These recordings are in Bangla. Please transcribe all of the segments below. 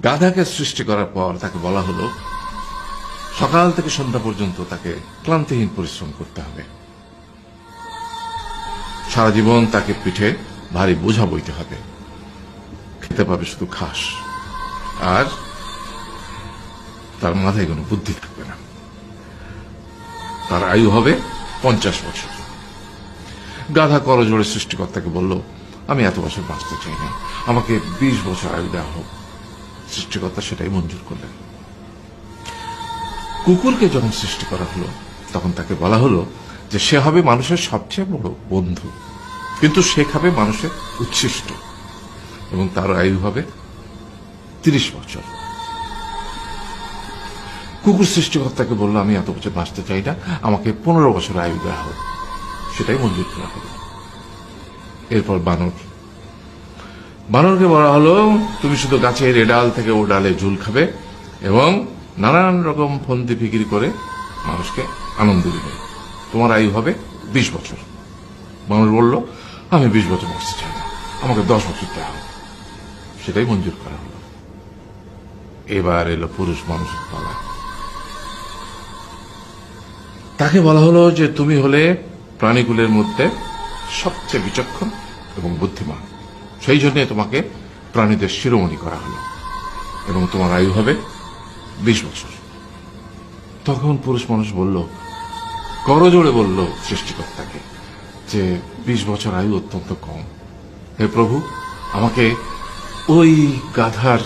গাধাকে সৃষ্টি করার পর তাকে বলা হলো সকাল থেকে সন্ধ্যা পর্যন্ত তাকে ক্লান্তিহীন পরিশ্রম করতে হবে, সারা জীবন তাকে পিঠে ভারী বোঝা বইতে হবে, খেতে পাবে শুধু ঘাস, আর তার মাথায় কোনো বুদ্ধি থাকবে না। তার আয়ু হবে 50 বছর। গাধা করজোড়ে সৃষ্টিকর্তাকে বলল, আমি এত বছর বাঁচতে চাই না, আমাকে 20 বছর আয়ু দেওয়া হোক। সৃষ্টিকর্তা সেটাই মঞ্জুর করলেন। কুকুরকে যখন সৃষ্টি করা হলো তখন তাকে বলা হলো যে সে হবে মানুষের সবচেয়ে বড় বন্ধু, কিন্তু সে খাবে মানুষের উচ্ছিষ্ট, এবং তার আয়ু হবে 30 বছর। কুকুর সৃষ্টিকর্তাকে বলল, আমি এত বছর বাঁচতে চাই না, আমাকে 15 বছর আয়ু দেওয়া হোক। সেটাই মঞ্জুর করা হলো। এরপর বানরকে বলা হলো, তুমি শুধু গাছের এ ডাল থেকে ও ডালে ঝুল খাবে এবং নানান রকম ফন্দি ফিকির করে মানুষকে আনন্দ দিবে, তোমার আয়ু হবে 20 বছর। বানর বলল, আমি 20 বছর বাঁচতে চাই না, আমাকে 10 বছর দেওয়া হোক। সেটাই মঞ্জুর করা হলো। এবার এলো পুরুষ মানুষের পালা। তাকে বলা হলো যে তুমি হলে প্রাণীকুলের মধ্যে সবচেয়ে বিচক্ষণ এবং বুদ্ধিমান, সেই জন্য তোমাকে প্রাণীদের শিরোমণি করা হলো এবং তোমার আয়ু হবে 20 বছর। তখন পুরুষ মানুষ বলল, করজোড়ে বলল সৃষ্টিকর্তাকে যে 20 বছর আয়ু অত্যন্ত কম, হে প্রভু, আমাকে ওই গাধার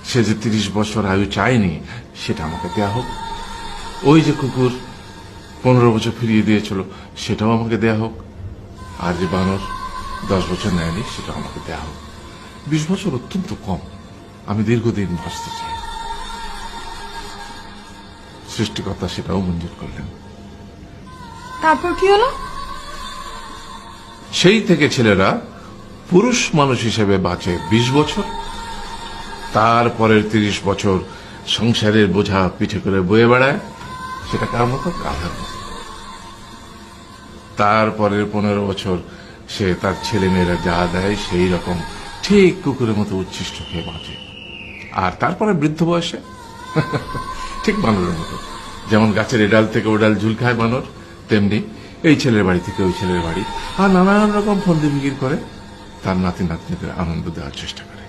সে যে 30 বছর আয়ু চায়নি সেটা আমাকে দেয়া হোক, ওই যে কুকুর 15 বছর ফিরিয়ে দিয়েছিল সেটাও আমাকে দেয়া হোক, আর যে বানর 10 বছর নেয়নি সেটাও আমাকে দেয়া হোক। 20 বছর অত্যন্ত কম, আমি দীর্ঘদিন বাঁচতে চাই। সৃষ্টিকর্তা সেটাও মঞ্জুর করলেন। তারপর কি হলো? সেই থেকে ছেলেরা পুরুষ মানুষ হিসেবে বাঁচে 20 বছর, তারপরের 30 বছর সংসারের বোঝা পিঠে করে বয়ে বেড়ায়, সেটা কার মতো? গাধার মতো। তারপরের 15 বছর সে তার ছেলে মেয়েরা যা দেয় সেই রকম ঠিক কুকুরের মতো উচ্ছিষ্ট খেয়ে বাঁচে। আর তারপরে বৃদ্ধ বয়সে ঠিক বানরের মতো, যেমন গাছের এ ডাল থেকে ও ডাল ঝুল খায় বানর, তেমনি এই ছেলের বাড়ি থেকে ওই ছেলের বাড়ি, আর নানান রকম ফন্দি ফিকির করে তার নাতি নাতনিদের আনন্দ দেওয়ার চেষ্টা করে।